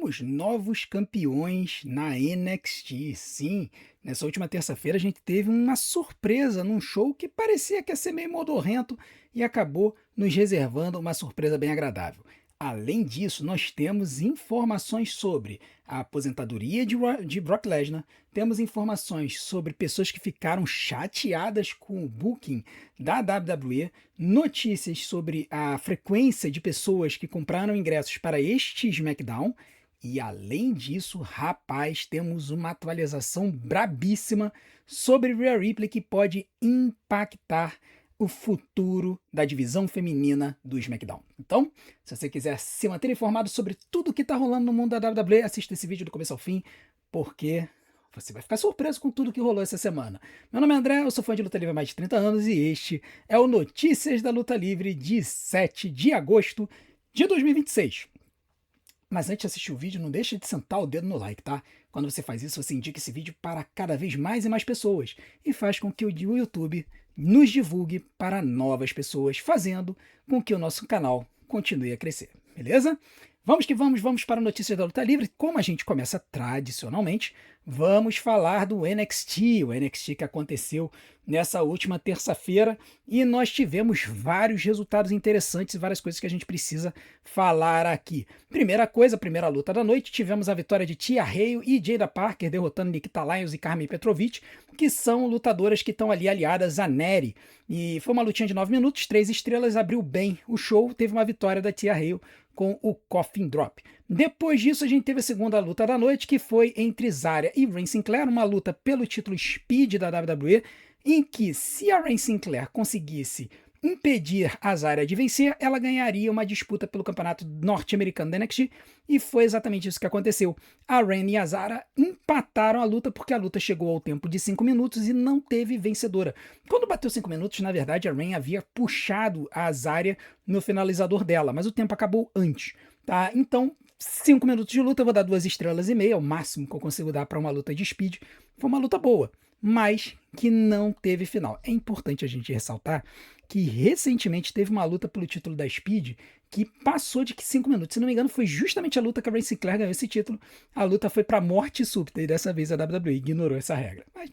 Temos novos campeões na NXT. Sim, nessa última terça-feira a gente teve uma surpresa num show que parecia que ia ser meio modorrento e acabou nos reservando uma surpresa bem agradável. Além disso, nós temos informações sobre a aposentadoria de Brock Lesnar, temos informações sobre pessoas que ficaram chateadas com o booking da WWE, notícias sobre a frequência de pessoas que compraram ingressos para este SmackDown. E além disso, rapaz, temos uma atualização brabíssima sobre Rhea Ripley que pode impactar o futuro da divisão feminina do SmackDown. Então, se você quiser se manter informado sobre tudo que está rolando no mundo da WWE, assista esse vídeo do começo ao fim, porque você vai ficar surpreso com tudo que rolou essa semana. Meu nome é André, eu sou fã de luta livre há mais de 30 anos e este é o Notícias da Luta Livre de 7 de agosto de 2026. Mas antes de assistir o vídeo, não deixa de sentar o dedo no like, tá? Quando você faz isso, você indica esse vídeo para cada vez mais e mais pessoas e faz com que o YouTube nos divulgue para novas pessoas, fazendo com que o nosso canal continue a crescer, beleza? Vamos que vamos para a Notícias da Luta Livre. Como a gente começa tradicionalmente, vamos falar do NXT, o NXT que aconteceu nessa última terça-feira e nós tivemos vários resultados interessantes e várias coisas que a gente precisa falar aqui. Primeira coisa, primeira luta da noite, tivemos a vitória de Tia Hale e Jada Parker derrotando Nikita Lyons e Carmen Petrovic, que são lutadoras que estão ali aliadas a Nery. E foi uma lutinha de 9 minutos, 3 estrelas, abriu bem o show, teve uma vitória da Tia Hale com o Coffin Drop. Depois disso, a gente teve a segunda luta da noite, que foi entre Zarya e Rhea Sinclair, uma luta pelo título Speed da WWE, em que se a Rhea Sinclair conseguisse impedir a Zarya de vencer, ela ganharia uma disputa pelo campeonato norte-americano da NXT, e foi exatamente isso que aconteceu. A Rhea e a Zarya empataram a luta porque a luta chegou ao tempo de 5 minutos e não teve vencedora. Quando bateu 5 minutos, na verdade, a Rhea havia puxado a Zarya no finalizador dela, mas o tempo acabou antes, tá? Então, 5 minutos de luta, eu vou dar 2 estrelas e meia, o máximo que eu consigo dar para uma luta de Speed. Foi uma luta boa, mas que não teve final. É importante a gente ressaltar que recentemente teve uma luta pelo título da Speed que passou de 5 minutos. Se não me engano, foi justamente a luta que a Rhea Sinclair ganhou esse título. A luta foi para morte súbita e dessa vez a WWE ignorou essa regra. Mas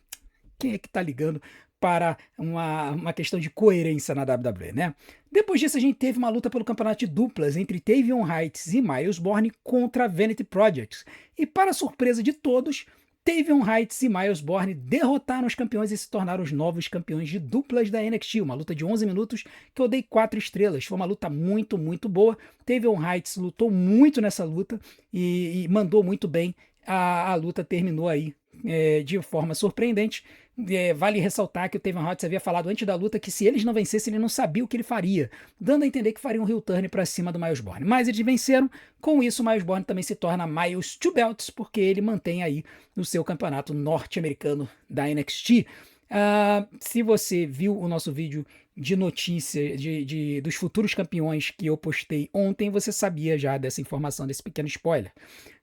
quem é que tá ligando para uma questão de coerência na WWE, né? Depois disso, a gente teve uma luta pelo campeonato de duplas entre Tavion Heights e Miles Borne contra a Vanity Projects. E para surpresa de todos, Tavion Heights e Miles Borne derrotaram os campeões e se tornaram os novos campeões de duplas da NXT. Uma luta de 11 minutos que eu dei 4 estrelas. Foi uma luta muito, muito boa. Tavion Heights lutou muito nessa luta e mandou muito bem. A luta terminou aí de forma surpreendente. Vale ressaltar que o Tavion Heights havia falado antes da luta que se eles não vencessem, ele não sabia o que ele faria, dando a entender que faria um heel turn para cima do Miles Borne. Mas eles venceram, com isso o Miles Borne também se torna Miles Two Belts, porque ele mantém aí o seu campeonato norte-americano da NXT. Se você viu o nosso vídeo de notícia dos futuros campeões que eu postei ontem, você sabia já dessa informação, desse pequeno spoiler.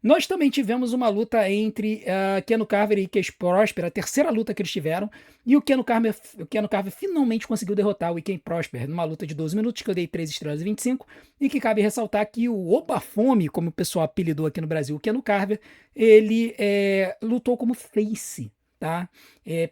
Nós também tivemos uma luta entre Keno Carver e Ike Prosper, a terceira luta que eles tiveram, e o Keno Carver finalmente conseguiu derrotar o Ike Prosper numa luta de 12 minutos, que eu dei 3 estrelas e 25, e que cabe ressaltar que o Obafome, como o pessoal apelidou aqui no Brasil, o Keno Carver, ele lutou como face. Tá?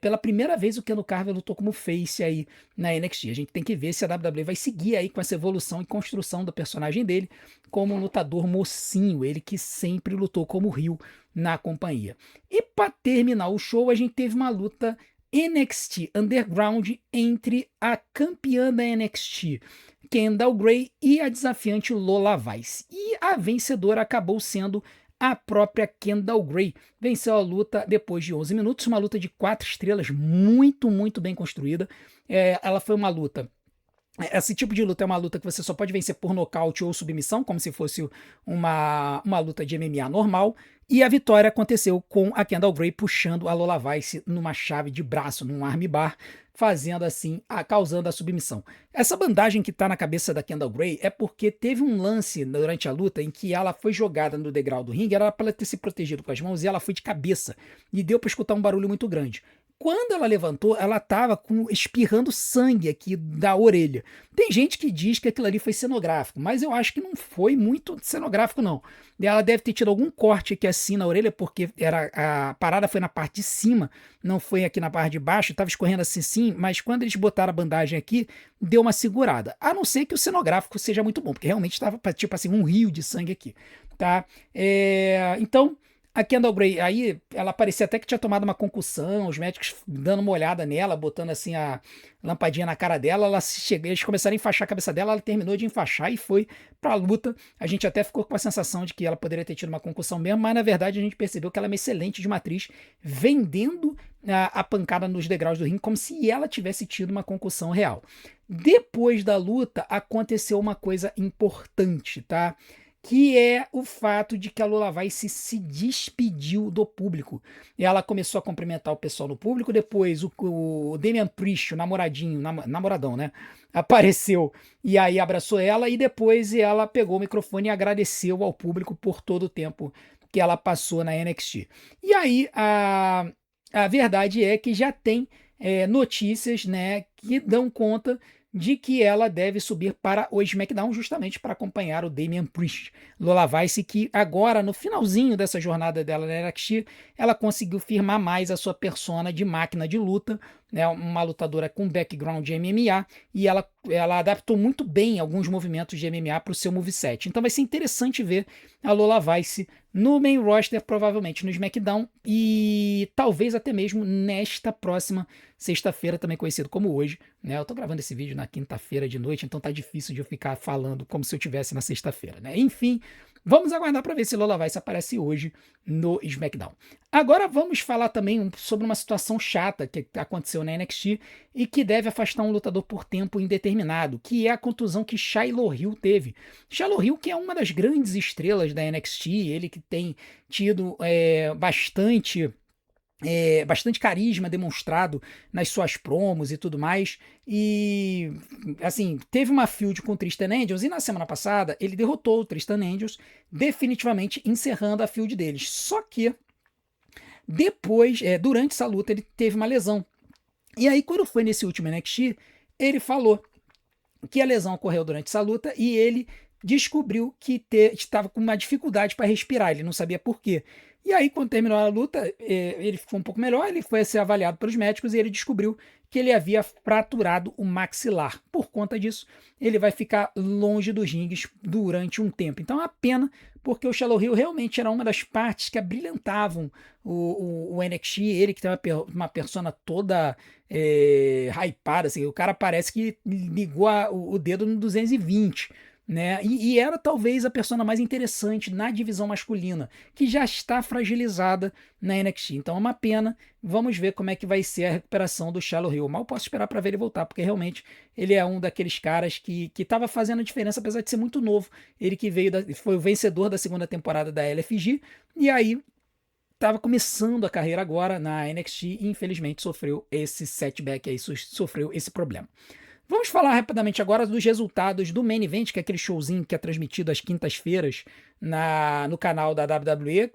Pela primeira vez o Keno Carver lutou como face aí na NXT. A gente tem que ver se a WWE vai seguir aí com essa evolução e construção do personagem dele como um lutador mocinho, ele que sempre lutou como heel na companhia. E para terminar o show, a gente teve uma luta NXT Underground entre a campeã da NXT, Kendall Gray, e a desafiante Lola Vice. E a vencedora acabou sendo a própria Kendall Gray. Venceu a luta depois de 11 minutos, uma luta de 4 estrelas, muito, muito bem construída. Ela foi uma luta... Esse tipo de luta é uma luta que você só pode vencer por nocaute ou submissão, como se fosse uma luta de MMA normal. E a vitória aconteceu com a Kendall Gray puxando a Lola Vice numa chave de braço, num armbar, fazendo assim, causando a submissão. Essa bandagem que tá na cabeça da Kendall Gray é porque teve um lance durante a luta em que ela foi jogada no degrau do ringue, era para ela ter se protegido com as mãos e ela foi de cabeça. E deu para escutar um barulho muito grande. quando ela levantou, ela estava espirrando sangue aqui da orelha. Tem gente que diz que aquilo ali foi cenográfico, mas eu acho que não foi muito cenográfico, não. Ela deve ter tido algum corte aqui assim na orelha, porque a parada foi na parte de cima, não foi aqui na parte de baixo, estava escorrendo assim sim, mas quando eles botaram a bandagem aqui, deu uma segurada. A não ser que o cenográfico seja muito bom, porque realmente estava tipo assim, um rio de sangue aqui, tá? Então, a Kendall Gray, aí ela parecia até que tinha tomado uma concussão, os médicos dando uma olhada nela, botando assim a lampadinha na cara dela, eles começaram a enfaixar a cabeça dela, ela terminou de enfaixar e foi pra luta. A gente até ficou com a sensação de que ela poderia ter tido uma concussão mesmo, mas na verdade a gente percebeu que ela é uma excelente de uma atriz, vendendo a pancada nos degraus do ringue como se ela tivesse tido uma concussão real. Depois da luta, aconteceu uma coisa importante, tá? Que é o fato de que a Lola Vice se despediu do público. Ela começou a cumprimentar o pessoal no público, depois o Damian Priest, o namoradinho, namoradão, né? Apareceu e aí abraçou ela e depois ela pegou o microfone e agradeceu ao público por todo o tempo que ela passou na NXT. E aí a verdade é que já tem notícias, né, que dão conta de que ela deve subir para o SmackDown justamente para acompanhar o Damian Priest. Lola Vice, que agora, no finalzinho dessa jornada dela na NXT, ela conseguiu firmar mais a sua persona de máquina de luta, né, uma lutadora com background de MMA, e ela adaptou muito bem alguns movimentos de MMA para o seu moveset. Então vai ser interessante ver a Lola Vice no main roster, provavelmente no SmackDown, e talvez até mesmo nesta próxima sexta-feira, também conhecido como hoje, né? Eu tô gravando esse vídeo na quinta-feira de noite, então tá difícil de eu ficar falando como se eu tivesse na sexta-feira, né? Enfim, vamos aguardar para ver se Lola Vice aparece hoje no SmackDown. Agora vamos falar também sobre uma situação chata que aconteceu na NXT e que deve afastar um lutador por tempo indeterminado, que é a contusão que Shiloh Hill teve. Shiloh Hill, que é uma das grandes estrelas da NXT, ele que tem tido bastante carisma demonstrado nas suas promos e tudo mais. E, assim, teve uma feud com o Tristan Angels e na semana passada ele derrotou o Tristan Angels, definitivamente encerrando a feud deles. Só que depois, durante essa luta, ele teve uma lesão. E aí, quando foi nesse último NXT, ele falou que a lesão ocorreu durante essa luta e ele descobriu que estava com uma dificuldade para respirar, ele não sabia por quê. E aí, quando terminou a luta, ele ficou um pouco melhor, ele foi ser avaliado pelos médicos e ele descobriu que ele havia fraturado o maxilar. Por conta disso, ele vai ficar longe dos rings durante um tempo. Então é uma pena, porque o Shiloh Hill realmente era uma das partes que abrilhantavam o NXT, ele que tem uma persona toda hypada, assim, o cara parece que ligou o dedo no 220, né? E era talvez a persona mais interessante na divisão masculina, que já está fragilizada na NXT. Então é uma pena. Vamos ver como é que vai ser a recuperação do Shiloh Hill. Mal posso esperar para ver ele voltar, porque realmente ele é um daqueles caras que estava fazendo a diferença, apesar de ser muito novo. Ele que foi o vencedor da segunda temporada da LFG, e aí estava começando a carreira agora na NXT e infelizmente sofreu esse setback aí, sofreu esse problema. Vamos falar rapidamente agora dos resultados do Main Event, que é aquele showzinho que é transmitido às quintas-feiras no canal da WWE,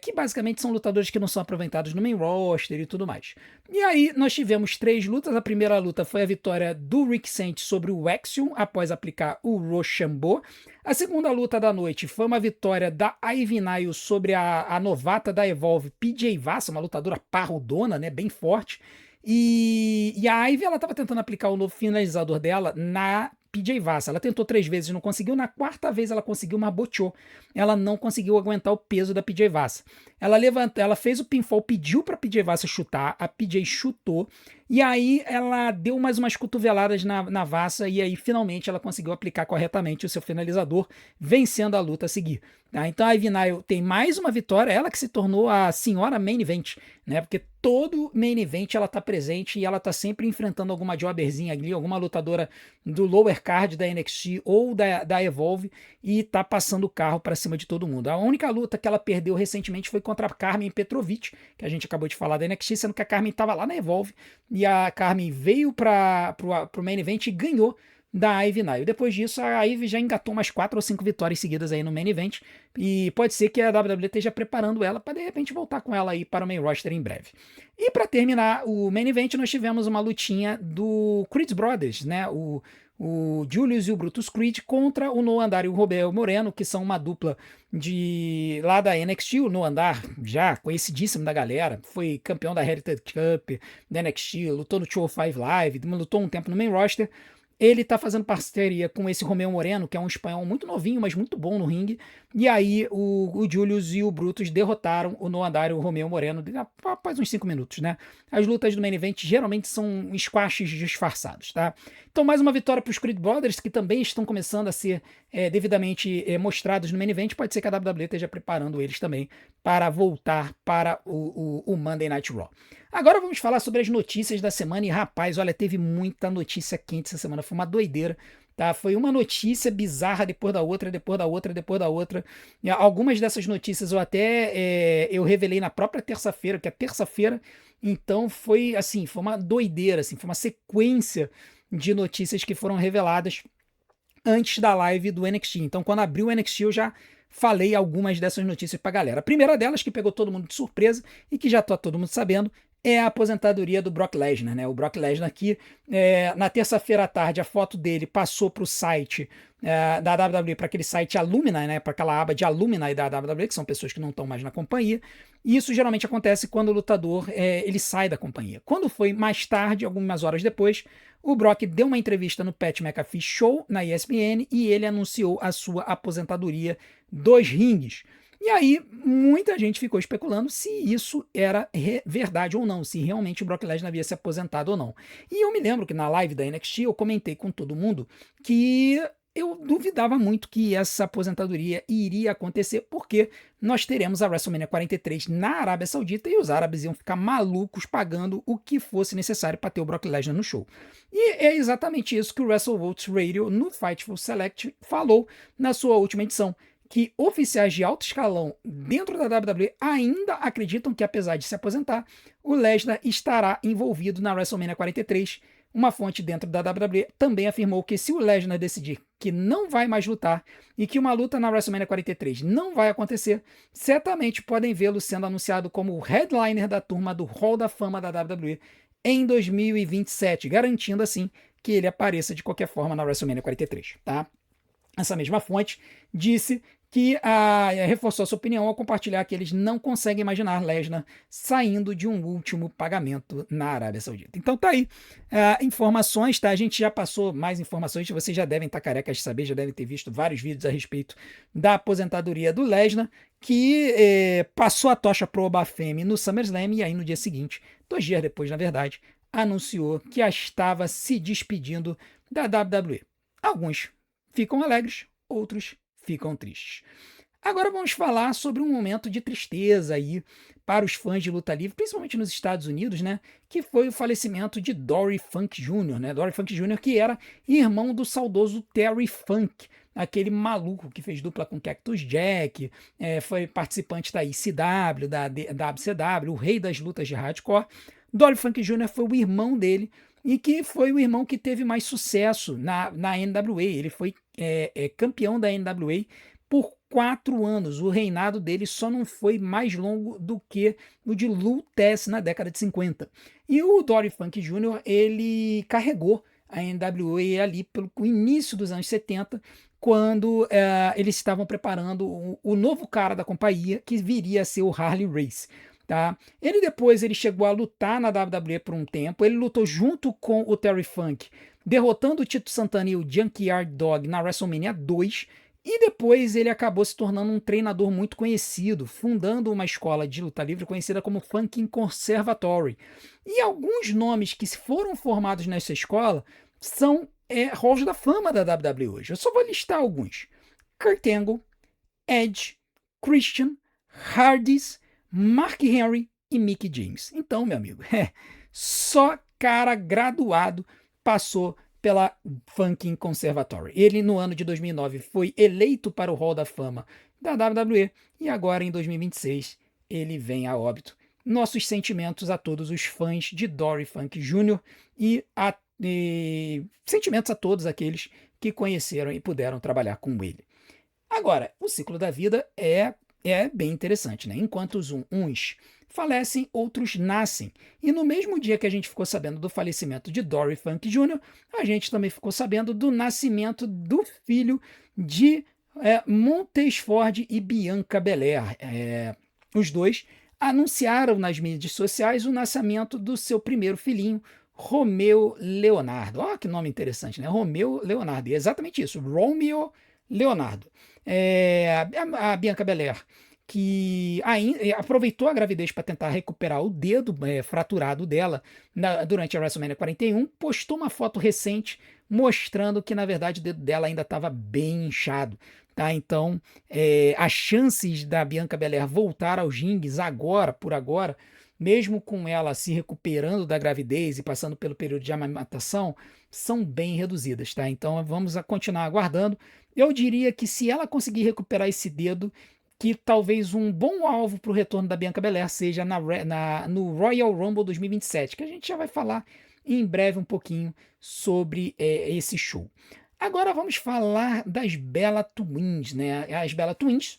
que basicamente são lutadores que não são aproveitados no main roster e tudo mais. E aí nós tivemos 3 lutas. A primeira luta foi a vitória do Rick Saint sobre o Axiom após aplicar o Rochambeau. A segunda luta da noite foi uma vitória da Ivy Nile sobre a novata da Evolve, PJ Vassa, uma lutadora parrudona, né, bem forte. E a Ivy, ela estava tentando aplicar o novo finalizador dela na PJ Vassa. Ela tentou 3 vezes e não conseguiu. Na quarta vez ela conseguiu uma bochô. Ela não conseguiu aguentar o peso da PJ Vassa. Ela fez o pinfall, pediu para a PJ Vassa chutar. A PJ chutou. E aí ela deu mais umas cotoveladas na Vassa. E aí finalmente ela conseguiu aplicar corretamente o seu finalizador, vencendo a luta a seguir. Tá? Então a Ivy Nile tem mais uma vitória. Ela que se tornou a senhora Main Event, né? Porque todo Main Event ela tá presente e ela tá sempre enfrentando alguma jobberzinha ali, alguma lutadora do lower card da NXT ou da Evolve, e tá passando o carro para cima de todo mundo. A única luta que ela perdeu recentemente foi contra a Carmen Petrovic, que a gente acabou de falar da NXT, sendo que a Carmen estava lá na Evolve e a Carmen veio pro Main Event e ganhou da Ivy Nile. Depois disso, a Ivy já engatou umas 4 ou 5 vitórias seguidas aí no main event, e pode ser que a WWE esteja preparando ela para de repente voltar com ela aí para o main roster em breve. E para terminar o main event, nós tivemos uma lutinha do Creed Brothers, né? O Julius e o Brutus Creed contra o Noah Andar e o Roberto Moreno, que são uma dupla de lá da NXT. O Noah Andar, já conhecidíssimo da galera, foi campeão da Heritage Cup, da NXT, lutou no 205 Live, lutou um tempo no main roster. Ele tá fazendo parceria com esse Romeu Moreno, que é um espanhol muito novinho, mas muito bom no ringue. E aí o Julius e o Brutus derrotaram o Noah Andar e o Romeu Moreno após uns 5 minutos, né? As lutas do main event geralmente são squashes disfarçados, tá? Então mais uma vitória para os Creed Brothers, que também estão começando a ser devidamente mostrados no main event. Pode ser que a WWE esteja preparando eles também para voltar para o Monday Night Raw. Agora vamos falar sobre as notícias da semana. E rapaz, olha, teve muita notícia quente essa semana. Foi uma doideira, tá? Foi uma notícia bizarra depois da outra, depois da outra, depois da outra. E algumas dessas notícias eu até eu revelei na própria terça-feira, que é terça-feira. Então foi assim, foi uma doideira, assim, foi uma sequência de notícias que foram reveladas antes da live do NXT. Então, quando abriu o NXT, eu já falei algumas dessas notícias pra galera. A primeira delas, que pegou todo mundo de surpresa e que já tá todo mundo sabendo, é a aposentadoria do Brock Lesnar, né? O Brock Lesnar que na terça-feira à tarde a foto dele passou para o site da WWE, para aquele site Alumni, né? Para aquela aba de Alumni da WWE, que são pessoas que não estão mais na companhia. E isso geralmente acontece quando o lutador ele sai da companhia. Quando foi mais tarde, algumas horas depois, o Brock deu uma entrevista no Pat McAfee Show na ESPN e ele anunciou a sua aposentadoria dos rings. E aí, muita gente ficou especulando se isso era verdade ou não, se realmente o Brock Lesnar havia se aposentado ou não. E eu me lembro que na live da NXT eu comentei com todo mundo que eu duvidava muito que essa aposentadoria iria acontecer, porque nós teremos a WrestleMania 43 na Arábia Saudita e os árabes iam ficar malucos pagando o que fosse necessário para ter o Brock Lesnar no show. E é exatamente isso que o WrestleVotes Radio no Fightful Select falou na sua última edição, que oficiais de alto escalão dentro da WWE ainda acreditam que, apesar de se aposentar, o Lesnar estará envolvido na WrestleMania 43. Uma fonte dentro da WWE também afirmou que se o Lesnar decidir que não vai mais lutar e que uma luta na WrestleMania 43 não vai acontecer, certamente podem vê-lo sendo anunciado como o headliner da turma do Hall da Fama da WWE em 2027, garantindo assim que ele apareça de qualquer forma na WrestleMania 43, tá? Essa mesma fonte disse que reforçou sua opinião ao compartilhar que eles não conseguem imaginar Lesnar saindo de um último pagamento na Arábia Saudita. Então tá aí informações, tá? A gente já passou mais informações, vocês já devem estar carecas de saber, já devem ter visto vários vídeos a respeito da aposentadoria do Lesnar, que passou a tocha pro Obafemi no SummerSlam e aí no dia seguinte, 2 dias depois na verdade, anunciou que estava se despedindo da WWE. Alguns ficam alegres, outros ficam tristes. Agora vamos falar sobre um momento de tristeza aí para os fãs de luta livre, principalmente nos Estados Unidos, né? Que foi o falecimento de Dory Funk Jr., né? Dory Funk Jr., que era irmão do saudoso Terry Funk, aquele maluco que fez dupla com Cactus Jack, foi participante da ICW, da WCW, o rei das lutas de hardcore. Dory Funk Jr. foi o irmão dele e que foi o irmão que teve mais sucesso na NWA. Ele foi campeão da NWA por 4 anos. O reinado dele só não foi mais longo do que o de Lou Thesz na década de 50. E o Dory Funk Jr., ele carregou a NWA ali pelo início dos anos 70, quando eles estavam preparando o novo cara da companhia, que viria a ser o Harley Race. Tá? Ele chegou a lutar na WWE por um tempo, ele lutou junto com o Terry Funk, derrotando o Tito Santana e o Junkyard Dog na WrestleMania 2, e depois ele acabou se tornando um treinador muito conhecido, fundando uma escola de luta livre conhecida como Funkin' Conservatory. E alguns nomes que foram formados nessa escola são halls da fama da WWE hoje. Eu só vou listar alguns: Kurt Angle, Edge, Christian, Hardys, Mark Henry e Mickie James. Então, meu amigo, só cara graduado passou pela Funkin' Conservatory. Ele, no ano de 2009, foi eleito para o Hall da Fama da WWE e agora, em 2026, ele vem a óbito. Nossos sentimentos a todos os fãs de Dory Funk Jr. e a e sentimentos a todos aqueles que conheceram e puderam trabalhar com ele. Agora, o ciclo da vida é bem interessante, né? Enquanto uns falecem, outros nascem. E no mesmo dia que a gente ficou sabendo do falecimento de Dory Funk Jr., a gente também ficou sabendo do nascimento do filho de Montesford e Bianca Belair. Os dois anunciaram nas mídias sociais o nascimento do seu primeiro filhinho, Romeu Leonardo. Olha que nome interessante, né? Romeu Leonardo. E é exatamente isso, Romeo Leonardo. A Bianca Belair, que aproveitou a gravidez para tentar recuperar o dedo fraturado dela durante a WrestleMania 41, postou uma foto recente mostrando que, na verdade, o dedo dela ainda estava bem inchado. Tá? Então, as chances da Bianca Belair voltar aos rings agora, por agora, mesmo com ela se recuperando da gravidez e passando pelo período de amamentação, são bem reduzidas. Tá? Então, vamos continuar aguardando. Eu diria que se ela conseguir recuperar esse dedo, que talvez um bom alvo para o retorno da Bianca Belair seja no Royal Rumble 2027, que a gente já vai falar em breve um pouquinho sobre esse show. Agora vamos falar das Bella Twins, né? As Bella Twins,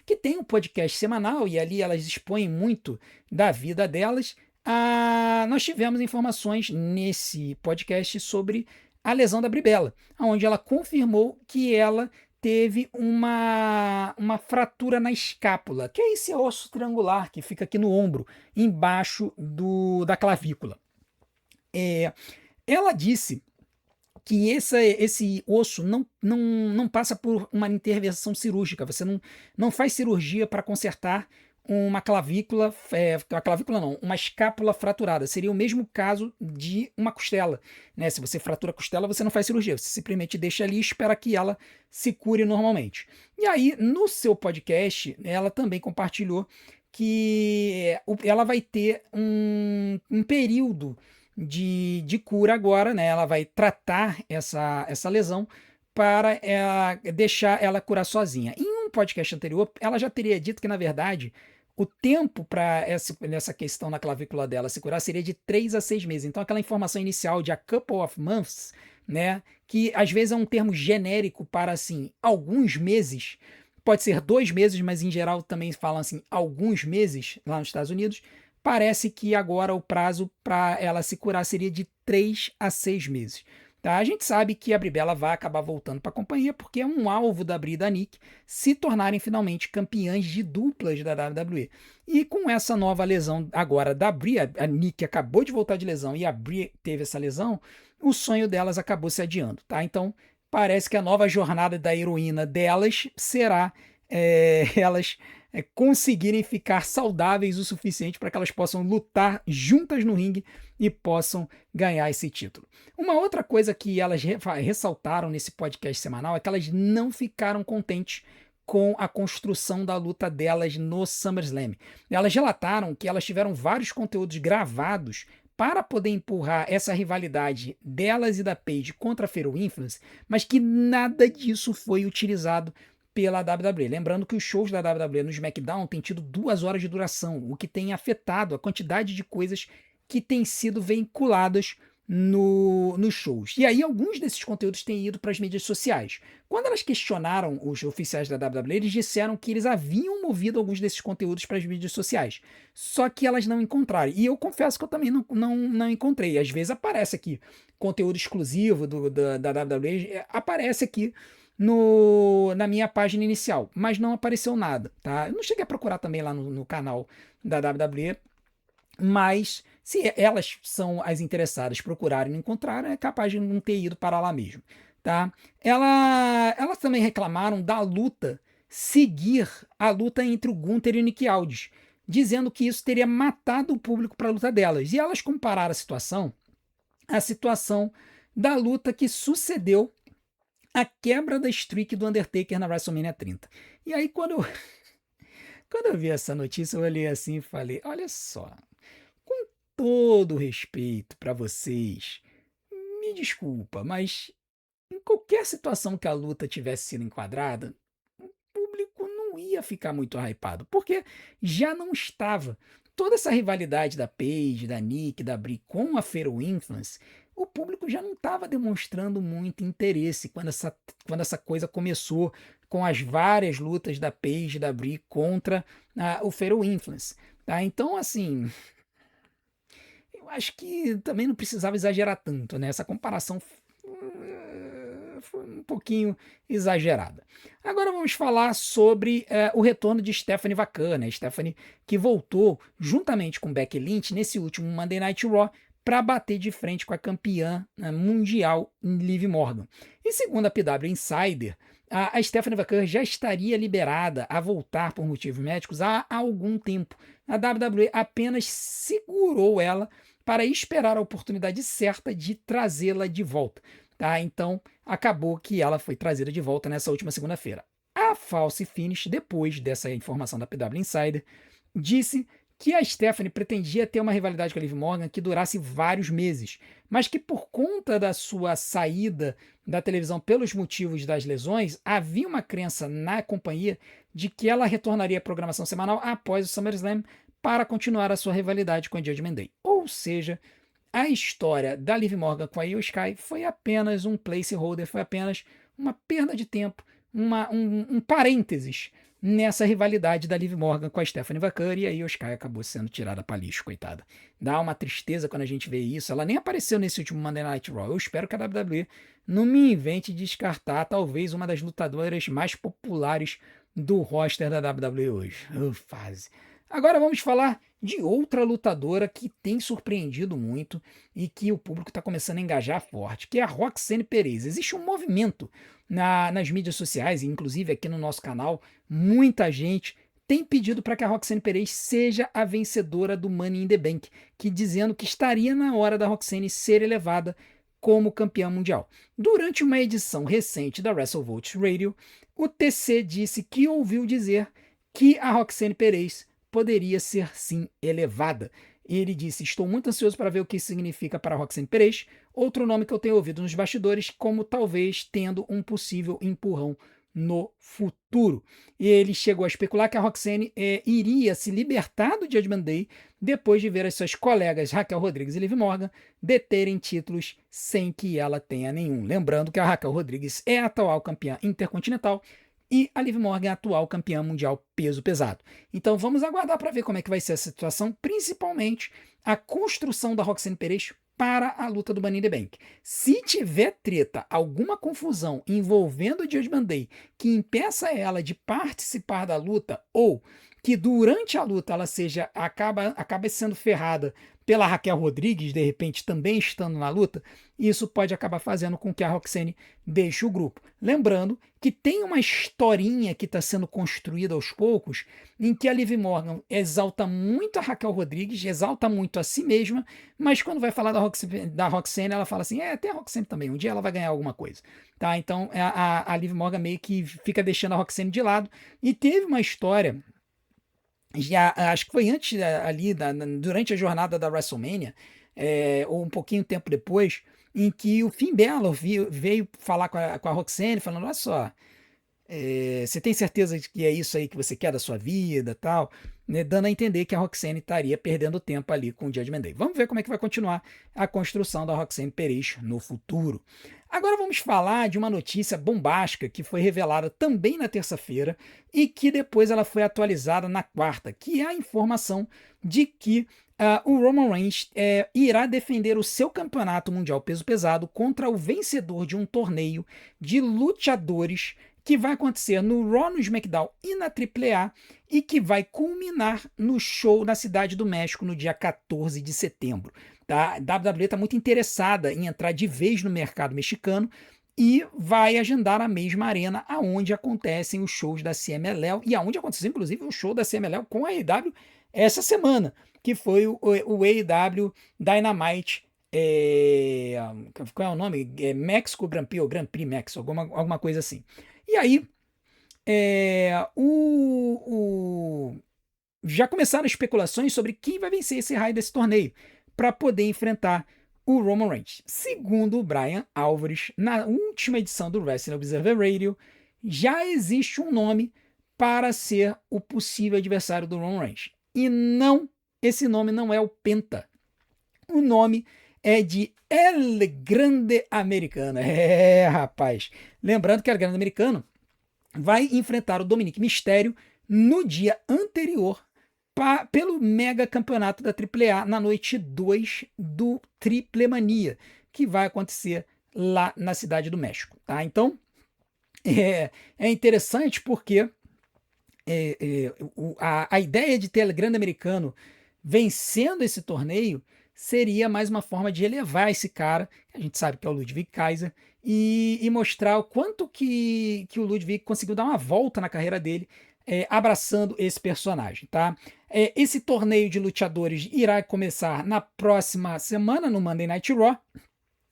que tem um podcast semanal e ali elas expõem muito da vida delas. Nós tivemos informações nesse podcast sobre a lesão da Bribella, onde ela confirmou que ela teve uma fratura na escápula, que é esse osso triangular que fica aqui no ombro, embaixo da clavícula. Ela disse que esse osso não passa por uma intervenção cirúrgica. Você não faz cirurgia para consertar uma clavícula, uma escápula fraturada. Seria o mesmo caso de uma costela, né? Se você fratura a costela, você não faz cirurgia, você simplesmente deixa ali e espera que ela se cure normalmente. E aí, no seu podcast, ela também compartilhou que ela vai ter um período de cura agora, né? Ela vai tratar essa lesão para deixar ela curar sozinha. Em um podcast anterior, ela já teria dito que, na verdade, o tempo para essa questão na clavícula dela se curar seria de 3 a 6 meses. Então, aquela informação inicial de a couple of months, né? Que às vezes é um termo genérico para assim, alguns meses. Pode ser 2 meses, mas em geral também falam assim, alguns meses lá nos Estados Unidos. Parece que agora o prazo para ela se curar seria de 3 a 6 meses. Tá? A gente sabe que a Bribella vai acabar voltando para a companhia porque é um alvo da Bri e da Nick se tornarem finalmente campeãs de duplas da WWE. E com essa nova lesão agora da Bri, a Nick acabou de voltar de lesão e a Bri teve essa lesão, o sonho delas acabou se adiando. Tá? Então parece que a nova jornada da heroína delas será elas conseguirem ficar saudáveis o suficiente para que elas possam lutar juntas no ringue e possam ganhar esse título. Uma outra coisa que elas ressaltaram nesse podcast semanal é que elas não ficaram contentes com a construção da luta delas no SummerSlam. Elas relataram que elas tiveram vários conteúdos gravados para poder empurrar essa rivalidade delas e da Paige contra a Fero Influence, mas que nada disso foi utilizado pela WWE. Lembrando que os shows da WWE no SmackDown têm tido 2 horas de duração, o que tem afetado a quantidade de coisas que têm sido veiculadas nos shows. E aí alguns desses conteúdos têm ido para as mídias sociais. Quando elas questionaram os oficiais da WWE, eles disseram que eles haviam movido alguns desses conteúdos para as mídias sociais, só que elas não encontraram. E eu confesso que eu também não encontrei. Às vezes aparece aqui conteúdo exclusivo da WWE, aparece aqui na minha página inicial, mas não apareceu nada, tá? Eu não cheguei a procurar também lá no canal da WWE, mas se elas são as interessadas procurarem e não encontraram, é capaz de não ter ido para lá mesmo, tá? Elas também reclamaram da luta seguir a luta entre o Gunther e o Nick Aldis, dizendo que isso teria matado o público para a luta delas. E elas compararam a situação da luta que sucedeu a quebra da streak do Undertaker na WrestleMania 30. E aí, quando eu vi essa notícia, eu olhei assim e falei: olha só, com todo respeito para vocês, me desculpa, mas em qualquer situação que a luta tivesse sido enquadrada, o público não ia ficar muito hypado, porque já não estava. Toda essa rivalidade da Paige, da Nick, da Brie com a Fero Influence o público já não estava demonstrando muito interesse quando essa coisa começou com as várias lutas da Paige e da Brie contra o Fatal Influence. Tá? Então, assim, eu acho que também não precisava exagerar tanto, né? Essa comparação foi um pouquinho exagerada. Agora vamos falar sobre o retorno de Stephanie Vacan, né? Stephanie que voltou juntamente com Becky Lynch nesse último Monday Night Raw para bater de frente com a campeã mundial Liv Morgan. E segundo a PW Insider, a Stephanie Vacan já estaria liberada a voltar por motivos médicos há algum tempo. A WWE apenas segurou ela para esperar a oportunidade certa de trazê-la de volta. Tá? Então, acabou que ela foi trazida de volta nessa última segunda-feira. A False Finish, depois dessa informação da PW Insider, disse que a Stephanie pretendia ter uma rivalidade com a Liv Morgan que durasse vários meses, mas que por conta da sua saída da televisão pelos motivos das lesões, havia uma crença na companhia de que ela retornaria à programação semanal após o SummerSlam para continuar a sua rivalidade com a Judgment Day. Ou seja, a história da Liv Morgan com a Io Sky foi apenas um placeholder, foi apenas uma perda de tempo, um parênteses nessa rivalidade da Liv Morgan com a Stephanie Vacan, e a Io Sky acabou sendo tirada para lixo, coitada. Dá uma tristeza quando a gente vê isso. Ela nem apareceu nesse último Monday Night Raw. Eu espero que a WWE não me invente descartar talvez uma das lutadoras mais populares do roster da WWE hoje. Fase. Agora vamos falar de outra lutadora que tem surpreendido muito e que o público está começando a engajar forte, que é a Roxanne Perez. Existe um movimento nas mídias sociais, e inclusive aqui no nosso canal, muita gente tem pedido para que a Roxanne Perez seja a vencedora do Money in the Bank, que dizendo que estaria na hora da Roxanne ser elevada como campeã mundial. Durante uma edição recente da WrestleVotes Radio, o TC disse que ouviu dizer que a Roxanne Perez poderia ser sim elevada. Ele disse: estou muito ansioso para ver o que isso significa para Roxanne Perez, outro nome que eu tenho ouvido nos bastidores, como talvez tendo um possível empurrão no futuro. E ele chegou a especular que a Roxanne iria se libertar do Judgment Day depois de ver as suas colegas Raquel Rodrigues e Liv Morgan deterem títulos sem que ela tenha nenhum. Lembrando que a Raquel Rodrigues é a atual campeã intercontinental e a Liv Morgan é a atual campeã mundial peso pesado. Então vamos aguardar para ver como é que vai ser essa situação, principalmente a construção da Roxanne Perez para a luta do Money in the Bank. Se tiver treta, alguma confusão envolvendo o Judgment Day que impeça ela de participar da luta ou que durante a luta ela acabe sendo ferrada pela Raquel Rodrigues, de repente também estando na luta, isso pode acabar fazendo com que a Roxanne deixe o grupo. Lembrando que tem uma historinha que está sendo construída aos poucos, em que a Liv Morgan exalta muito a Raquel Rodrigues, exalta muito a si mesma, mas quando vai falar da Roxanne, ela fala assim, tem a Roxanne também, um dia ela vai ganhar alguma coisa. Tá? Então a Liv Morgan meio que fica deixando a Roxanne de lado, e teve uma história já acho que foi antes ali, durante a jornada da WrestleMania, ou um pouquinho tempo depois, em que o Finn Balor veio falar com a Roxanne, falando: olha só, você tem certeza de que é isso aí que você quer da sua vida, tal, né, dando a entender que a Roxanne estaria perdendo tempo ali com o Judgment Day. Vamos ver como é que vai continuar a construção da Roxanne Perez no futuro. Agora vamos falar de uma notícia bombástica que foi revelada também na terça-feira e que depois ela foi atualizada na quarta, que é a informação de que o Roman Reigns irá defender o seu campeonato mundial peso pesado contra o vencedor de um torneio de luteadores que vai acontecer no Raw, no SmackDown e na AAA e que vai culminar no show na Cidade do México no dia 14 de setembro. Tá? A WWE está muito interessada em entrar de vez no mercado mexicano e vai agendar a mesma arena aonde acontecem os shows da CMLL e aonde aconteceu inclusive o show da CMLL com a AEW essa semana, que foi o AEW Dynamite. Qual é o nome? Mexico Grand Prix ou Grand Prix Mexico, alguma coisa assim. E aí, já começaram especulações sobre quem vai vencer esse raio desse torneio para poder enfrentar o Roman Reigns. Segundo o Brian Alvarez, na última edição do Wrestling Observer Radio, já existe um nome para ser o possível adversário do Roman Reigns. E esse nome não é o Penta. O nome é de El Grande Americano. É, rapaz. Lembrando que El Grande Americano vai enfrentar o Dominic Mysterio no dia anterior pelo mega campeonato da AAA na noite 2 do Triple Mania, que vai acontecer lá na Cidade do México, tá? Então, é interessante porque a ideia de ter o grande americano vencendo esse torneio seria mais uma forma de elevar esse cara, que a gente sabe que é o Ludwig Kaiser, e mostrar o quanto que o Ludwig conseguiu dar uma volta na carreira dele, abraçando esse personagem, tá? Esse torneio de luteadores irá começar na próxima semana, no Monday Night Raw,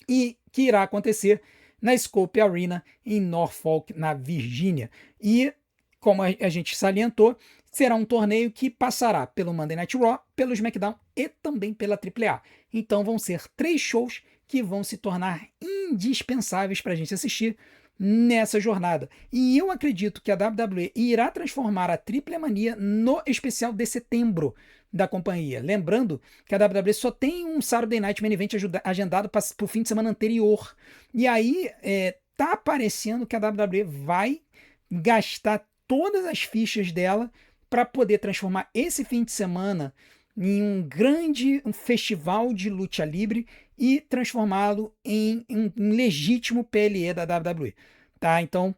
e que irá acontecer na Scope Arena em Norfolk, na Virgínia. E, como a gente salientou, será um torneio que passará pelo Monday Night Raw, pelo SmackDown e também pela AAA. Então vão ser 3 shows que vão se tornar indispensáveis para a gente assistir nessa jornada. E eu acredito que a WWE irá transformar a Triple Mania no especial de setembro da companhia. Lembrando que a WWE só tem um Saturday Night Main Event agendado para o fim de semana anterior. E aí tá parecendo que a WWE vai gastar todas as fichas dela para poder transformar esse fim de semana em um festival de luta livre e transformá-lo em um legítimo PLE da WWE. Tá? Então,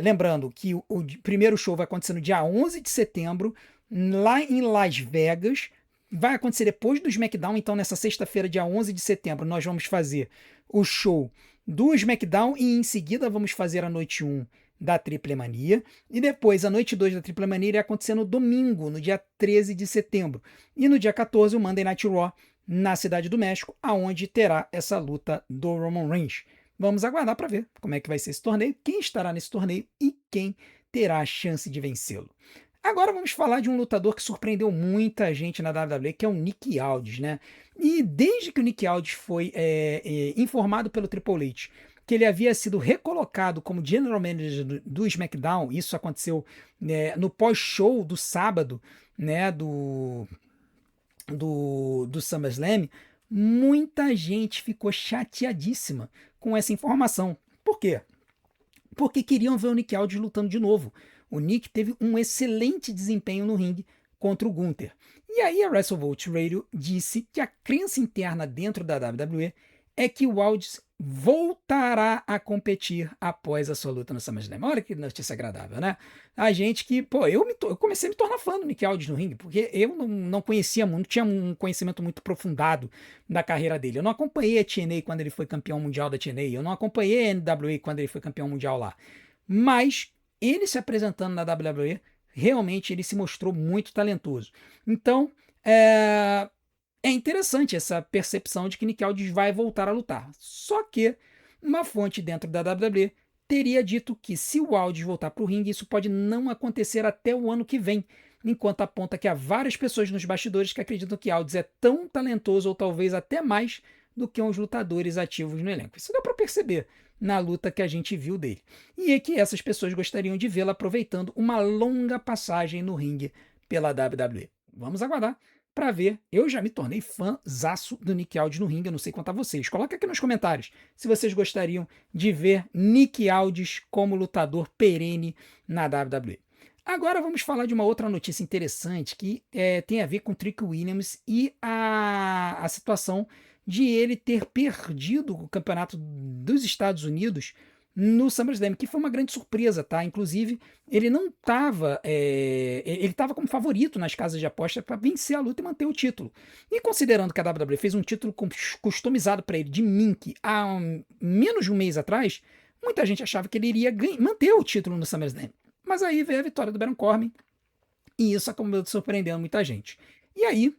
lembrando que o primeiro show vai acontecer no dia 11 de setembro, lá em Las Vegas. Vai acontecer depois do SmackDown, então nessa sexta-feira, dia 11 de setembro, nós vamos fazer o show do SmackDown e em seguida vamos fazer a noite 1 da Triple Mania, e depois a noite 2 da Triple Mania irá acontecer no domingo, no dia 13 de setembro, e no dia 14 o Monday Night Raw na Cidade do México, aonde terá essa luta do Roman Reigns. Vamos aguardar para ver como é que vai ser esse torneio, quem estará nesse torneio e quem terá a chance de vencê-lo. Agora vamos falar de um lutador que surpreendeu muita gente na WWE, que é o Nick Aldis, né? E desde que o Nick Aldis foi informado pelo Triple H que ele havia sido recolocado como General Manager do SmackDown, isso aconteceu no pós-show do sábado, né, do SummerSlam, muita gente ficou chateadíssima com essa informação. Por quê? Porque queriam ver o Nick Aldis lutando de novo. O Nick teve um excelente desempenho no ringue contra o Gunther. E aí a WrestleVote Radio disse que a crença interna dentro da WWE é que o Aldis voltará a competir após a sua luta no SummerSlam. Olha que notícia agradável, né? A gente que, eu comecei a me tornar fã do Nick Aldis no ringue, porque eu não conhecia muito, não tinha um conhecimento muito aprofundado da carreira dele. Eu não acompanhei a TNA quando ele foi campeão mundial da TNA, eu não acompanhei a NWA quando ele foi campeão mundial lá. Mas ele se apresentando na WWE, realmente ele se mostrou muito talentoso. Então, é interessante essa percepção de que Nick Aldis vai voltar a lutar. Só que uma fonte dentro da WWE teria dito que se o Aldis voltar para o ringue, isso pode não acontecer até o ano que vem, enquanto aponta que há várias pessoas nos bastidores que acreditam que Aldis é tão talentoso ou talvez até mais do que uns lutadores ativos no elenco. Isso dá para perceber na luta que a gente viu dele. E é que essas pessoas gostariam de vê-lo aproveitando uma longa passagem no ringue pela WWE. Vamos aguardar para ver. Eu já me tornei fãzaço do Nick Aldis no ringue, eu não sei quanto a vocês. Coloca aqui nos comentários se vocês gostariam de ver Nick Aldis como lutador perene na WWE. Agora vamos falar de uma outra notícia interessante que tem a ver com o Trick Williams e a situação de ele ter perdido o campeonato dos Estados Unidos no SummerSlam, que foi uma grande surpresa, tá? Inclusive, ele não estava. Ele estava como favorito nas casas de aposta para vencer a luta e manter o título. E considerando que a WWE fez um título customizado para ele de Mink há menos de um mês atrás, muita gente achava que ele iria manter o título no SummerSlam. Mas aí veio a vitória do Baron Corbin e isso acabou surpreendendo muita gente. E aí,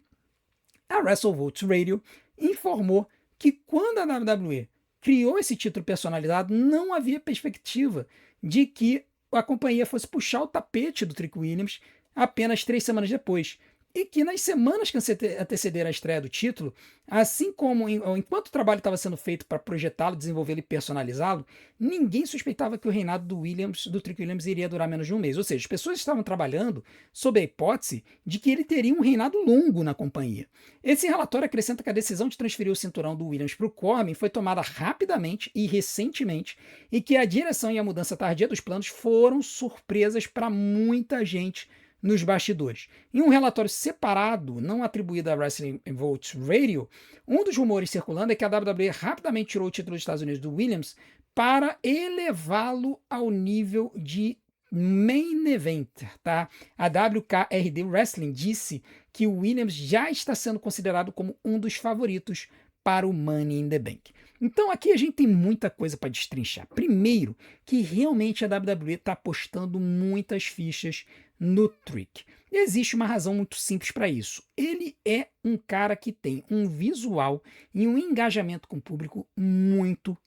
a WrestleVote Radio informou que quando a WWE criou esse título personalizado, não havia perspectiva de que a companhia fosse puxar o tapete do Trick Williams apenas 3 semanas depois. e que nas semanas que antecederam a estreia do título, assim como enquanto o trabalho estava sendo feito para projetá-lo, desenvolvê-lo e personalizá-lo, ninguém suspeitava que o reinado do Trick Williams iria durar menos de um mês. Ou seja, as pessoas estavam trabalhando sob a hipótese de que ele teria um reinado longo na companhia. Esse relatório acrescenta que a decisão de transferir o cinturão do Williams para o Corbin foi tomada rapidamente e recentemente, e que a direção e a mudança tardia dos planos foram surpresas para muita gente nos bastidores. Em um relatório separado, não atribuído à Wrestling Votes Radio, um dos rumores circulando é que a WWE rapidamente tirou o título dos Estados Unidos do Williams para elevá-lo ao nível de main eventer, tá? A WKRD Wrestling disse que o Williams já está sendo considerado como um dos favoritos para o Money in the Bank. Então aqui a gente tem muita coisa para destrinchar. Primeiro, que realmente a WWE está apostando muitas fichas no Trick. E existe uma razão muito simples para isso. Ele é um cara que tem um visual e um engajamento com o público muito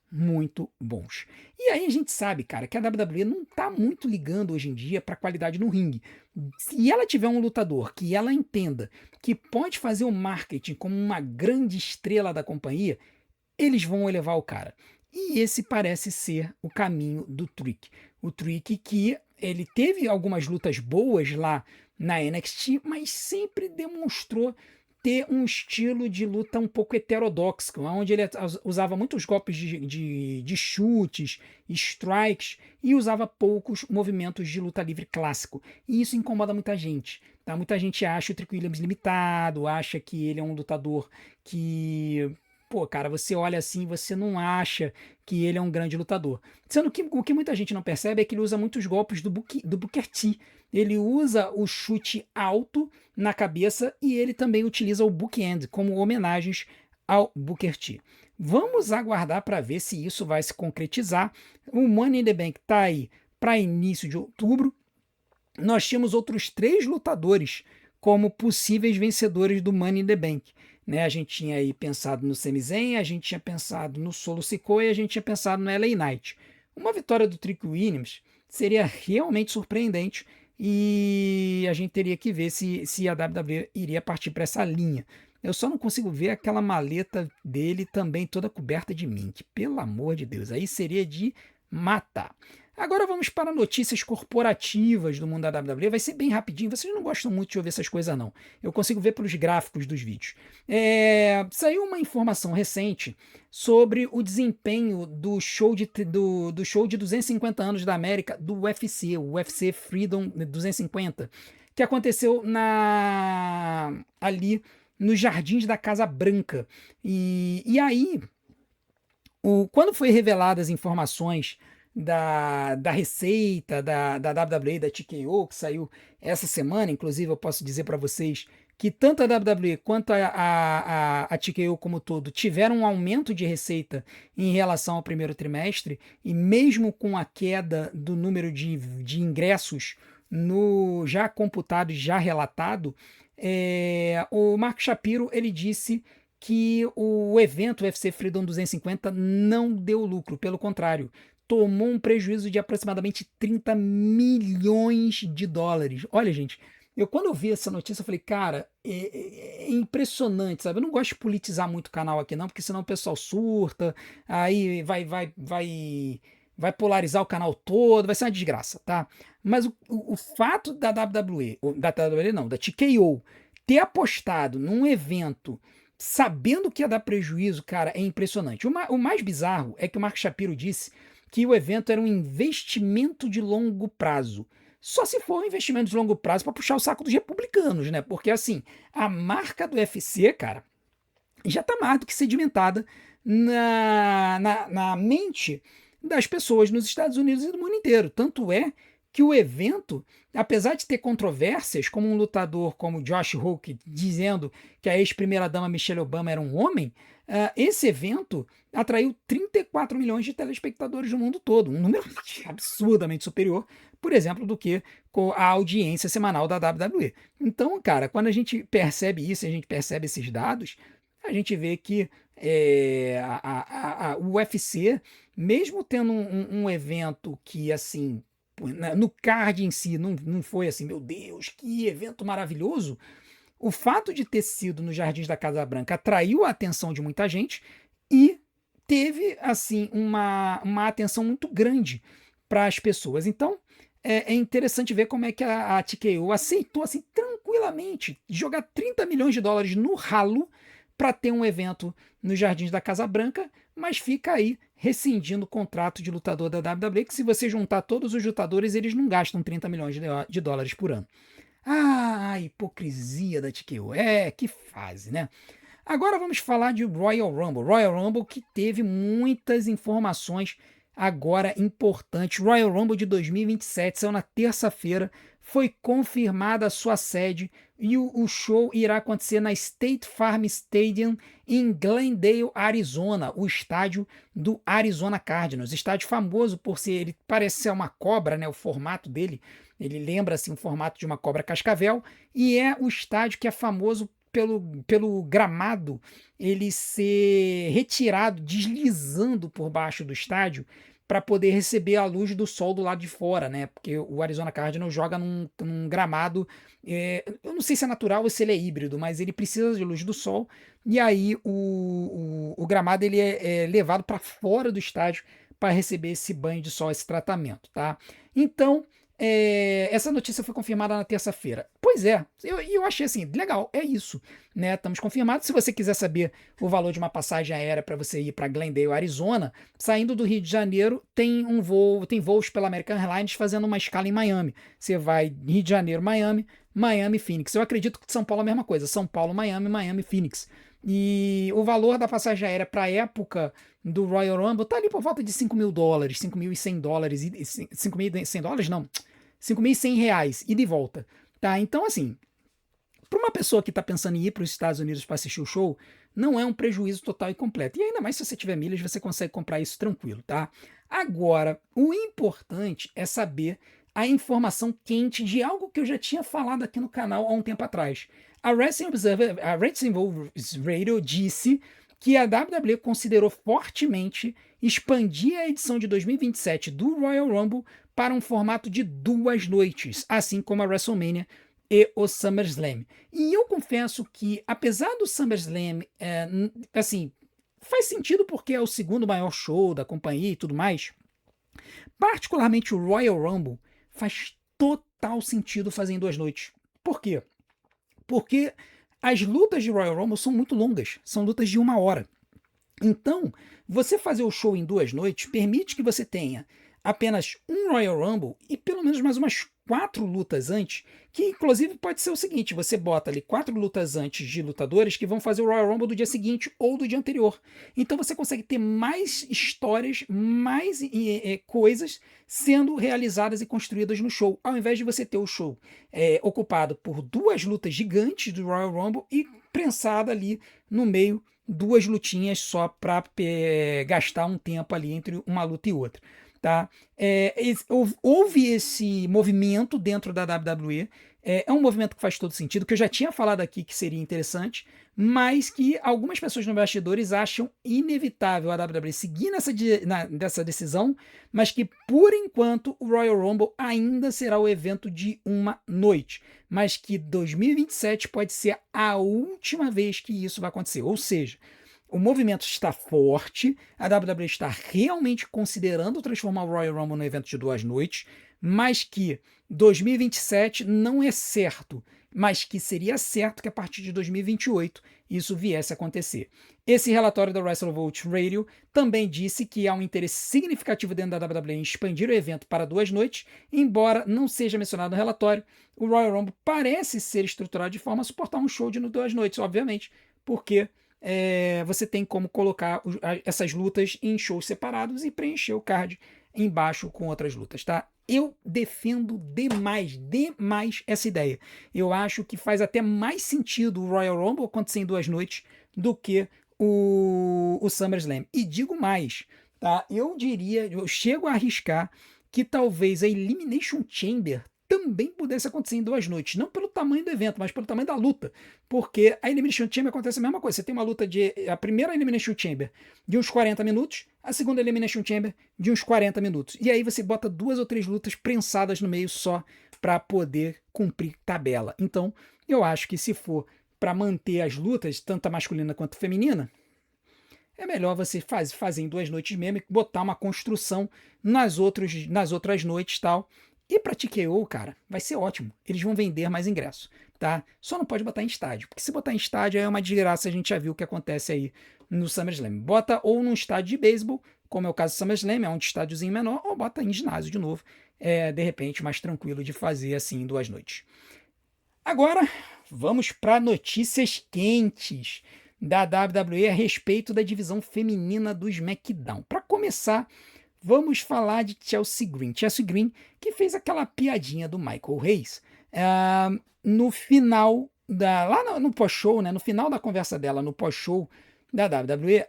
bons. E aí a gente sabe, cara, que a WWE não está muito ligando hoje em dia para a qualidade no ringue. Se ela tiver um lutador que ela entenda que pode fazer o marketing como uma grande estrela da companhia, eles vão elevar o cara. E esse parece ser o caminho do Trick. O Trick que ele teve algumas lutas boas lá na NXT, mas sempre demonstrou ter um estilo de luta um pouco heterodoxo, onde ele usava muitos golpes de chutes, strikes, e usava poucos movimentos de luta livre clássico. E isso incomoda muita gente. Tá? Muita gente acha o Trick Williams limitado, acha que ele é um lutador que... Pô, cara, você olha assim, você não acha que ele é um grande lutador. Sendo que o que muita gente não percebe é que ele usa muitos golpes do Booker T. Ele usa o chute alto na cabeça e ele também utiliza o bookend como homenagens ao Booker T. Vamos aguardar para ver se isso vai se concretizar. O Money in the Bank está aí para início de outubro. Nós tínhamos outros 3 lutadores como possíveis vencedores do Money in the Bank. Né? A gente tinha aí pensado no Sami Zayn, a gente tinha pensado no Solo Sikoa e a gente tinha pensado no LA Knight. Uma vitória do Trick Williams seria realmente surpreendente e a gente teria que ver se a WWE iria partir para essa linha. Eu só não consigo ver aquela maleta dele também toda coberta de mink. Pelo amor de Deus, aí seria de matar. Agora vamos para notícias corporativas do mundo da WWE. Vai ser bem rapidinho. Vocês não gostam muito de ouvir essas coisas, não. Eu consigo ver pelos gráficos dos vídeos. Saiu uma informação recente sobre o desempenho do show de 250 anos da América do UFC, o UFC Freedom 250, que aconteceu ali nos jardins da Casa Branca. E aí, quando foi reveladas as informações da receita da WWE, da TKO, que saiu essa semana, inclusive eu posso dizer para vocês que tanto a WWE quanto a TKO como todo tiveram um aumento de receita em relação ao primeiro trimestre, e mesmo com a queda do número de ingressos já computado e já relatado, o Mark Shapiro ele disse que o evento UFC Freedom 250 não deu lucro, pelo contrário, tomou um prejuízo de aproximadamente 30 milhões de dólares. Olha, gente, quando eu vi essa notícia, eu falei, cara, é impressionante, sabe? Eu não gosto de politizar muito o canal aqui, não, porque senão o pessoal surta, aí vai polarizar o canal todo, vai ser uma desgraça, tá? Mas o fato da WWE não, da TKO, ter apostado num evento sabendo que ia dar prejuízo, cara, é impressionante. O mais bizarro é que o Mark Shapiro disse que o evento era um investimento de longo prazo. Só se for um investimento de longo prazo para puxar o saco dos republicanos, né? Porque assim, a marca do UFC, cara, já está mais do que sedimentada na mente das pessoas nos Estados Unidos e do mundo inteiro. Tanto é que o evento, apesar de ter controvérsias, como um lutador como Josh Hoke dizendo que a ex-primeira-dama Michelle Obama era um homem, esse evento atraiu 34 milhões de telespectadores no mundo todo, um número absurdamente superior, por exemplo, do que a audiência semanal da WWE. Então, cara, quando a gente percebe isso, a gente percebe esses dados, a gente vê que o UFC, mesmo tendo um evento que, assim, no card em si não foi assim, meu Deus, que evento maravilhoso, o fato de ter sido nos Jardins da Casa Branca atraiu a atenção de muita gente e teve, assim, uma atenção muito grande para as pessoas. Então, é interessante ver como é que a TKO aceitou, assim, tranquilamente jogar 30 milhões de dólares no ralo para ter um evento nos Jardins da Casa Branca, mas fica aí rescindindo o contrato de lutador da WWE, que se você juntar todos os lutadores, eles não gastam 30 milhões de dólares por ano. Ah, a hipocrisia da TKO. Que fase, né? Agora vamos falar de Royal Rumble. Royal Rumble que teve muitas informações agora importantes. Royal Rumble de 2027 saiu na terça-feira. Foi confirmada a sua sede e o show irá acontecer na State Farm Stadium em Glendale, Arizona, o estádio do Arizona Cardinals. Estádio famoso por ser, ele parece ser uma cobra, né? O formato dele, ele lembra assim o formato de uma cobra cascavel e é o estádio que é famoso pelo gramado ele ser retirado, deslizando por baixo do estádio para poder receber a luz do sol do lado de fora, né? Porque o Arizona Cardinals joga num gramado, eu não sei se é natural ou se ele é híbrido, mas ele precisa de luz do sol e aí o gramado ele é levado para fora do estádio para receber esse banho de sol, esse tratamento, tá? Então essa notícia foi confirmada na terça-feira. Pois é, eu achei assim, legal, é isso, né? Estamos confirmados. Se você quiser saber o valor de uma passagem aérea para você ir para Glendale, Arizona, saindo do Rio de Janeiro, tem voos pela American Airlines fazendo uma escala em Miami. Você vai Rio de Janeiro, Miami, Miami, Phoenix. Eu acredito que São Paulo é a mesma coisa, São Paulo, Miami, Miami, Phoenix. E o valor da passagem aérea para a época do Royal Rumble tá ali por volta de $5.000, $5.100, $5.100 não, R$ 5.100 e de volta, tá? Então, assim, para uma pessoa que está pensando em ir para os Estados Unidos para assistir o show, não é um prejuízo total e completo. E ainda mais se você tiver milhas, você consegue comprar isso tranquilo, tá? Agora, o importante é saber a informação quente de algo que eu já tinha falado aqui no canal há um tempo atrás. A Wrestling Observer, a Wrestling Radio disse que a WWE considerou fortemente expandir a edição de 2027 do Royal Rumble para um formato de 2 noites, assim como a WrestleMania e o SummerSlam. E eu confesso que, apesar do SummerSlam, assim, faz sentido porque é o segundo maior show da companhia e tudo mais, particularmente o Royal Rumble faz total sentido fazer em 2 noites. Por quê? Porque as lutas de Royal Rumble são muito longas, são lutas de 1 hora. Então, você fazer o show em 2 noites permite que você tenha apenas um Royal Rumble e pelo menos mais umas 4 lutas antes, que inclusive pode ser o seguinte, você bota ali 4 lutas antes de lutadores que vão fazer o Royal Rumble do dia seguinte ou do dia anterior. Então você consegue ter mais histórias, mais coisas sendo realizadas e construídas no show, ao invés de você ter o show ocupado por 2 lutas gigantes do Royal Rumble e prensada ali no meio 2 lutinhas só para gastar um tempo ali entre uma luta e outra. Tá? Houve esse movimento dentro da WWE, é um movimento que faz todo sentido, que eu já tinha falado aqui que seria interessante, mas que algumas pessoas no bastidores acham inevitável a WWE seguir nessa decisão, mas que por enquanto o Royal Rumble ainda será o evento de 1 noite, mas que 2027 pode ser a última vez que isso vai acontecer, ou seja, o movimento está forte, a WWE está realmente considerando transformar o Royal Rumble no evento de 2 noites, mas que 2027 não é certo, mas que seria certo que a partir de 2028 isso viesse a acontecer. Esse relatório da WrestleVote Radio também disse que há um interesse significativo dentro da WWE em expandir o evento para 2 noites, embora não seja mencionado no relatório, o Royal Rumble parece ser estruturado de forma a suportar um show de 2 noites, obviamente, porque você tem como colocar essas lutas em shows separados e preencher o card embaixo com outras lutas, tá? Eu defendo demais essa ideia. Eu acho que faz até mais sentido o Royal Rumble acontecer em 2 noites do que o SummerSlam. E digo mais, tá? Eu chego a arriscar que talvez a Elimination Chamber também pudesse acontecer em 2 noites, não pelo tamanho do evento, mas pelo tamanho da luta, porque a Elimination Chamber acontece a mesma coisa, você tem uma luta a primeira Elimination Chamber de uns 40 minutos, a segunda Elimination Chamber de uns 40 minutos, e aí você bota 2 ou 3 lutas prensadas no meio só para poder cumprir tabela. Então, eu acho que se for para manter as lutas, tanto a masculina quanto a feminina, é melhor você fazer em 2 noites mesmo e botar uma construção nas outras noites e tal. E pra TKO, cara, vai ser ótimo. Eles vão vender mais ingressos, tá? Só não pode botar em estádio, porque se botar em estádio é uma desgraça, a gente já viu o que acontece aí no SummerSlam. Bota ou num estádio de beisebol, como é o caso do SummerSlam, é um estádiozinho menor, ou bota em ginásio de novo, de repente mais tranquilo de fazer assim em 2 noites. Agora, vamos para notícias quentes da WWE a respeito da divisão feminina do SmackDown. Para começar, vamos falar de Chelsea Green. Chelsea Green, que fez aquela piadinha do Michael Hayes no final lá no pós-show, né? No final da conversa dela no pós-show da WWE,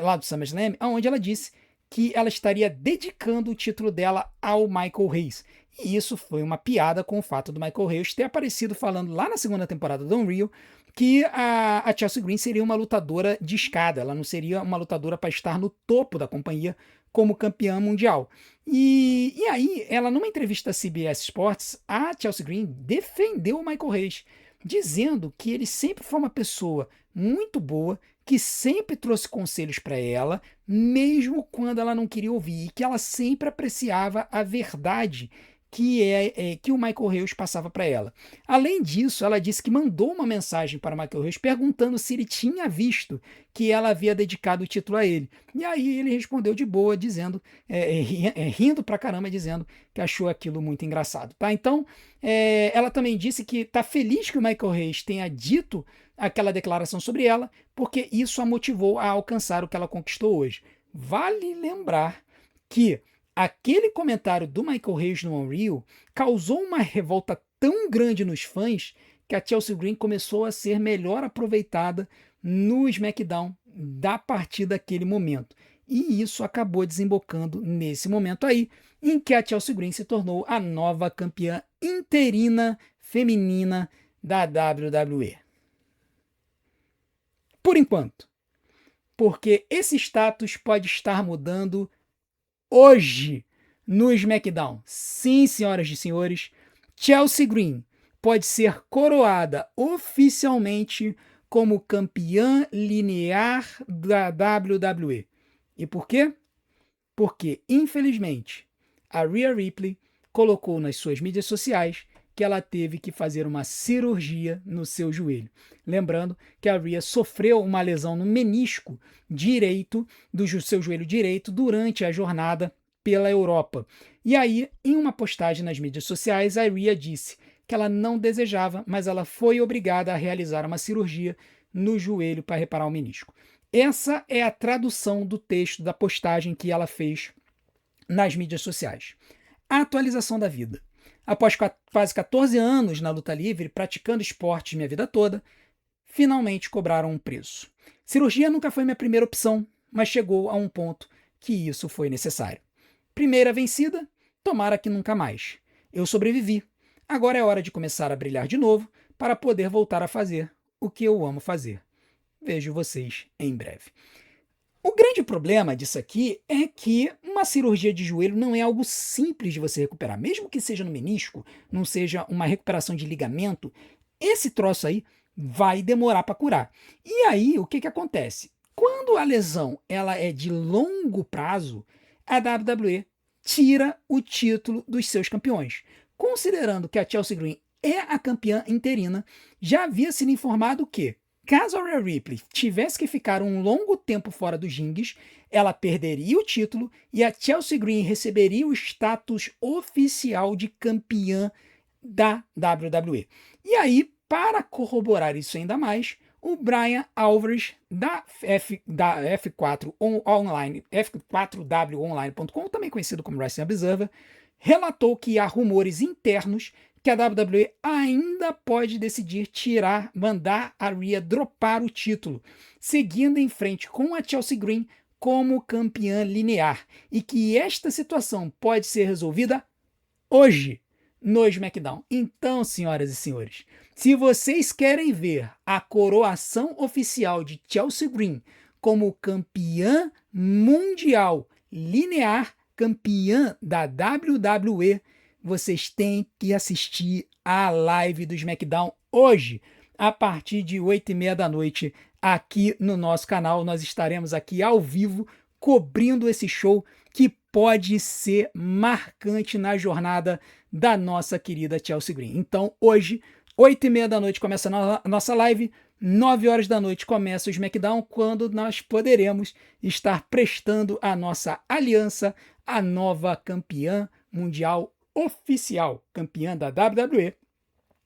lá do SummerSlam, aonde ela disse que ela estaria dedicando o título dela ao Michael Hayes. E isso foi uma piada com o fato do Michael Hayes ter aparecido falando lá na segunda temporada do Unreal que a Chelsea Green seria uma lutadora de escada, ela não seria uma lutadora para estar no topo da companhia como campeã mundial. E aí, ela numa entrevista à CBS Sports, a Chelsea Green defendeu o Michael Hayes, dizendo que ele sempre foi uma pessoa muito boa, que sempre trouxe conselhos para ela, mesmo quando ela não queria ouvir, e que ela sempre apreciava a verdade que o Michael Hayes passava para ela. Além disso, ela disse que mandou uma mensagem para o Michael Hayes perguntando se ele tinha visto que ela havia dedicado o título a ele. E aí ele respondeu de boa, dizendo, rindo pra caramba, dizendo que achou aquilo muito engraçado. Tá? Então, ela também disse que está feliz que o Michael Hayes tenha dito aquela declaração sobre ela, porque isso a motivou a alcançar o que ela conquistou hoje. Vale lembrar que aquele comentário do Michael Hayes no Unreal causou uma revolta tão grande nos fãs que a Chelsea Green começou a ser melhor aproveitada no SmackDown da partir daquele momento. E isso acabou desembocando nesse momento aí, em que a Chelsea Green se tornou a nova campeã interina feminina da WWE. Por enquanto. Porque esse status pode estar mudando hoje no SmackDown. Sim, senhoras e senhores, Chelsea Green pode ser coroada oficialmente como campeã linear da WWE. E por quê? Porque, infelizmente, a Rhea Ripley colocou nas suas mídias sociais que ela teve que fazer uma cirurgia no seu joelho. Lembrando que a Rhea sofreu uma lesão no menisco direito do seu joelho direito durante a jornada pela Europa. E aí, em uma postagem nas mídias sociais, a Rhea disse que ela não desejava, mas ela foi obrigada a realizar uma cirurgia no joelho para reparar o menisco. Essa é a tradução do texto da postagem que ela fez nas mídias sociais. A atualização da vida. Após quase 14 anos na luta livre, praticando esportes minha vida toda, finalmente cobraram um preço. Cirurgia nunca foi minha primeira opção, mas chegou a um ponto que isso foi necessário. Primeira vencida, tomara que nunca mais. Eu sobrevivi. Agora é hora de começar a brilhar de novo para poder voltar a fazer o que eu amo fazer. Vejo vocês em breve. O grande problema disso aqui é que uma cirurgia de joelho não é algo simples de você recuperar. Mesmo que seja no menisco, não seja uma recuperação de ligamento, esse troço aí vai demorar para curar. E aí, o que acontece? Quando a lesão ela é de longo prazo, a WWE tira o título dos seus campeões. Considerando que a Chelsea Green é a campeã interina, já havia sido informado que, caso a Rhea Ripley tivesse que ficar um longo tempo fora dos rings, ela perderia o título e a Chelsea Green receberia o status oficial de campeã da WWE. E aí, para corroborar isso ainda mais, o Brian Alvarez da F4 Online, F4W Online.com, também conhecido como Wrestling Observer, relatou que há rumores internos que a WWE ainda pode decidir mandar a Rhea dropar o título, seguindo em frente com a Chelsea Green como campeã linear, e que esta situação pode ser resolvida hoje, no SmackDown. Então, senhoras e senhores, se vocês querem ver a coroação oficial de Chelsea Green como campeã mundial linear, campeã da WWE, vocês têm que assistir a live do SmackDown hoje, a partir de 8h30 da noite, aqui no nosso canal. Nós estaremos aqui ao vivo, cobrindo esse show que pode ser marcante na jornada da nossa querida Chelsea Green. Então, hoje, 8h30 da noite, começa a nossa live, 9 horas da noite começa o SmackDown, quando nós poderemos estar prestando a nossa aliança à nova campeã mundial oficial, campeã da WWE,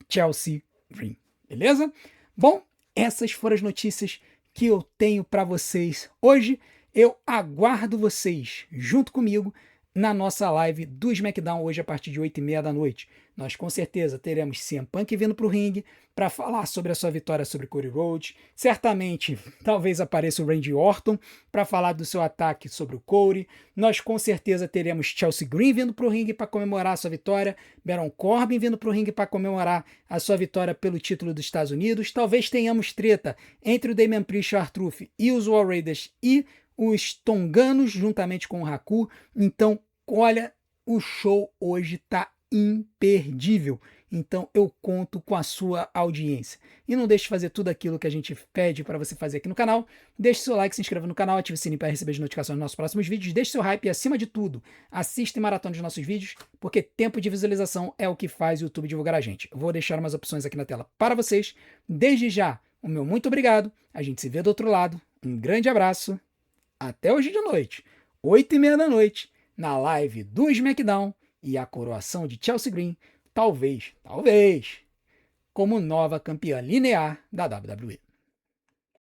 Chelsea Green. Beleza? Bom, essas foram as notícias que eu tenho para vocês hoje. Eu aguardo vocês junto comigo na nossa live do SmackDown hoje a partir de 8h30 da noite. Nós com certeza teremos CM Punk vindo para o ringue para falar sobre a sua vitória sobre Cody Rhodes. Certamente, talvez apareça o Randy Orton para falar do seu ataque sobre o Cody. Nós com certeza teremos Chelsea Green vindo para o ringue para comemorar a sua vitória. Baron Corbin vindo para o ringue para comemorar a sua vitória pelo título dos Estados Unidos. Talvez tenhamos treta entre o Damian Priest e o R-Truth e os War Raiders e os tonganos, juntamente com o Haku. Então, olha, o show hoje tá imperdível. Então, eu conto com a sua audiência. E não deixe de fazer tudo aquilo que a gente pede para você fazer aqui no canal. Deixe seu like, se inscreva no canal, ative o sininho para receber as notificações dos nossos próximos vídeos. Deixe seu hype e, acima de tudo, assista e maratona os nossos vídeos, porque tempo de visualização é o que faz o YouTube divulgar a gente. Eu vou deixar umas opções aqui na tela para vocês. Desde já, o meu muito obrigado. A gente se vê do outro lado. Um grande abraço. Até hoje de noite, 8h30 da noite, na live do SmackDown e a coroação de Chelsea Green, talvez, como nova campeã linear da WWE.